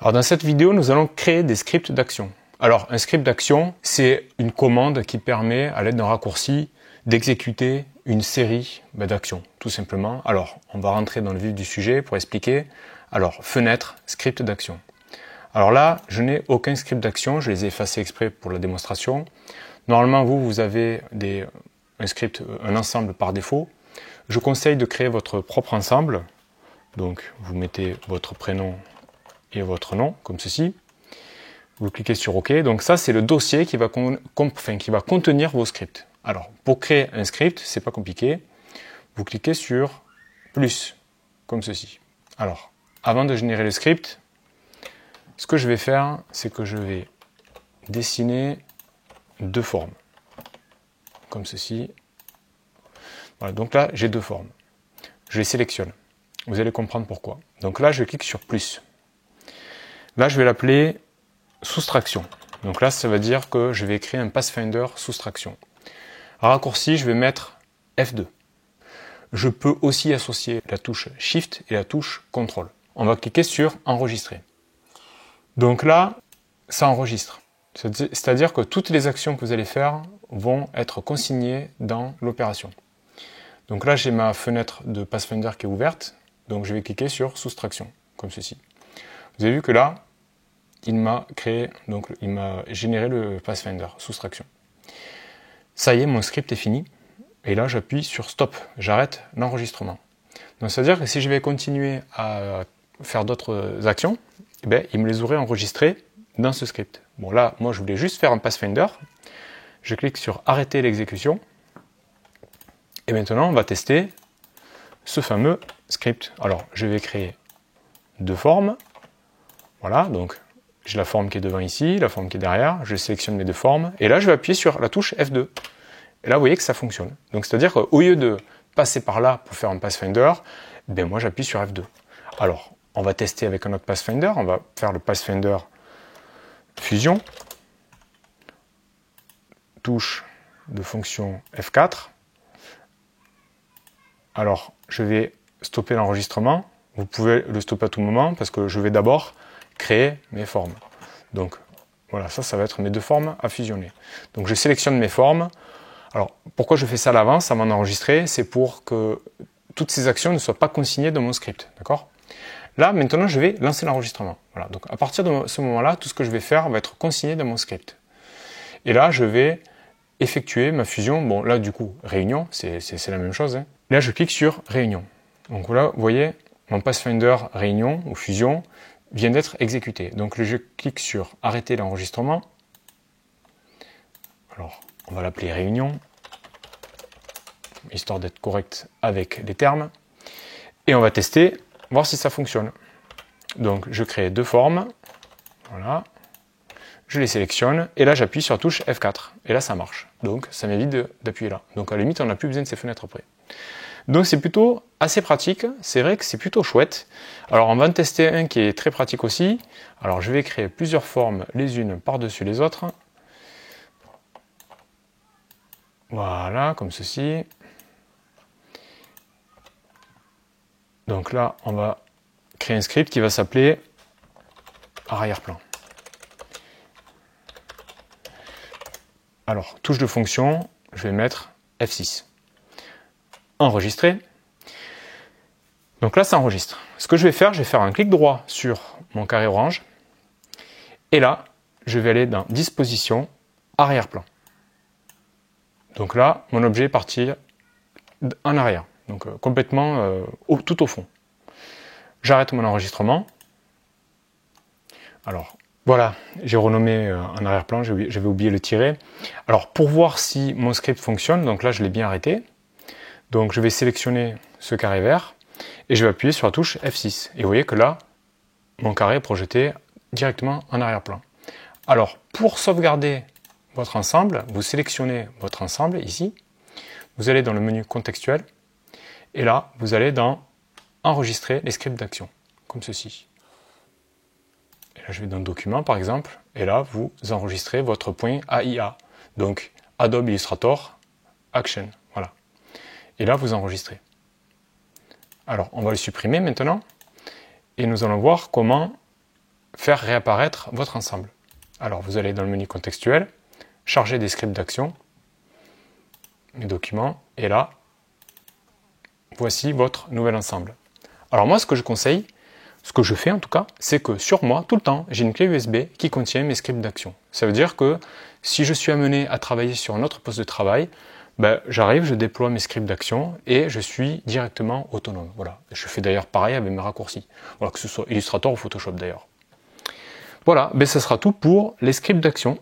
Alors dans cette vidéo, nous allons créer des scripts d'action. Alors un script d'action, c'est une commande qui permet, à l'aide d'un raccourci, d'exécuter une série d'actions, tout simplement. Alors on va rentrer dans le vif du sujet pour expliquer. Alors fenêtre, script d'action. Alors là, je n'ai aucun script d'action, je les ai effacés exprès pour la démonstration. Normalement, vous avez un script, un ensemble par défaut. Je conseille de créer votre propre ensemble. Donc vous mettez votre prénom et votre nom, comme ceci. Vous cliquez sur OK. Donc ça, c'est le dossier qui va contenir vos scripts. Alors, pour créer un script, c'est pas compliqué. Vous cliquez sur plus, comme ceci. Alors, avant de générer le script, ce que je vais faire, c'est que je vais dessiner deux formes, comme ceci. Voilà, donc là, j'ai deux formes. Je les sélectionne. Vous allez comprendre pourquoi. Donc là, je clique sur plus. Là, je vais l'appeler soustraction. Donc là, ça veut dire que je vais créer un Pathfinder soustraction. Raccourci, je vais mettre F2. Je peux aussi associer la touche Shift et la touche Ctrl. On va cliquer sur enregistrer. Donc là, ça enregistre. C'est-à-dire que toutes les actions que vous allez faire vont être consignées dans l'opération. Donc là, j'ai ma fenêtre de Pathfinder qui est ouverte. Donc je vais cliquer sur soustraction, comme ceci. Vous avez vu que là, il m'a généré le Pathfinder, soustraction. Ça y est, mon script est fini. Et là, j'appuie sur stop, j'arrête l'enregistrement. Donc ça veut dire que si je vais continuer à faire d'autres actions, il me les aurait enregistrées dans ce script. Bon là, moi je voulais juste faire un Pathfinder. Je clique sur arrêter l'exécution. Et maintenant, on va tester ce fameux script. Alors, je vais créer deux formes. Voilà, donc j'ai la forme qui est devant ici, la forme qui est derrière, je sélectionne mes deux formes, et là je vais appuyer sur la touche F2. Et là vous voyez que ça fonctionne. Donc c'est-à-dire qu'au lieu de passer par là pour faire un Pathfinder, moi j'appuie sur F2. Alors, on va tester avec un autre Pathfinder, on va faire le Pathfinder fusion, touche de fonction F4. Alors, je vais stopper l'enregistrement, vous pouvez le stopper à tout moment, parce que je vais d'abord créer mes formes. Donc voilà, ça va être mes deux formes à fusionner. Donc je sélectionne mes formes. Alors pourquoi je fais ça à l'avance avant d'enregistrer? C'est pour que toutes ces actions ne soient pas consignées dans mon script. D'accord? Là, maintenant, je vais lancer l'enregistrement. Voilà. Donc à partir de ce moment-là, tout ce que je vais faire va être consigné dans mon script. Et là, je vais effectuer ma fusion. Bon, là, du coup, réunion, c'est la même chose. Hein. Là, je clique sur réunion. Donc voilà, vous voyez, mon Pathfinder réunion ou fusion vient d'être exécuté. Donc je clique sur arrêter l'enregistrement. Alors, on va l'appeler réunion, histoire d'être correct avec les termes. Et on va tester, voir si ça fonctionne. Donc je crée deux formes. Voilà. Je les sélectionne. Et là, j'appuie sur la touche F4. Et là, ça marche. Donc ça m'évite d'appuyer là. Donc à la limite, on n'a plus besoin de ces fenêtres après. Donc c'est plutôt assez pratique, c'est vrai que c'est plutôt chouette. Alors on va en tester un qui est très pratique aussi. Alors je vais créer plusieurs formes les unes par-dessus les autres. Voilà, comme ceci. Donc là, on va créer un script qui va s'appeler arrière-plan. Alors, touche de fonction, je vais mettre F6. Enregistrer. Donc là, ça enregistre. Ce que je vais faire un clic droit sur mon carré orange. Et là, je vais aller dans Disposition, Arrière-plan. Donc là, mon objet est parti en arrière. Donc complètement tout au fond. J'arrête mon enregistrement. Alors, voilà, j'ai renommé en arrière-plan, j'avais oublié le tiret. Alors, pour voir si mon script fonctionne, donc là, je l'ai bien arrêté. Donc je vais sélectionner ce carré vert et je vais appuyer sur la touche F6. Et vous voyez que là, mon carré est projeté directement en arrière-plan. Alors, pour sauvegarder votre ensemble, vous sélectionnez votre ensemble ici. Vous allez dans le menu contextuel et là, vous allez dans enregistrer les scripts d'action, comme ceci. Et là, je vais dans document par exemple et là, vous enregistrez votre point AIA. Donc, Adobe Illustrator Action. Voilà. Et là, vous enregistrez. Alors, on va le supprimer maintenant. Et nous allons voir comment faire réapparaître votre ensemble. Alors vous allez dans le menu contextuel, charger des scripts d'action, mes documents, et là, voici votre nouvel ensemble. Alors moi, ce que je conseille, ce que je fais en tout cas, c'est que sur moi, tout le temps, j'ai une clé USB qui contient mes scripts d'action. Ça veut dire que si je suis amené à travailler sur un autre poste de travail, j'arrive, je déploie mes scripts d'action et je suis directement autonome. Voilà. Je fais d'ailleurs pareil avec mes raccourcis. Voilà, que ce soit Illustrator ou Photoshop d'ailleurs. Voilà, ce sera tout pour les scripts d'action.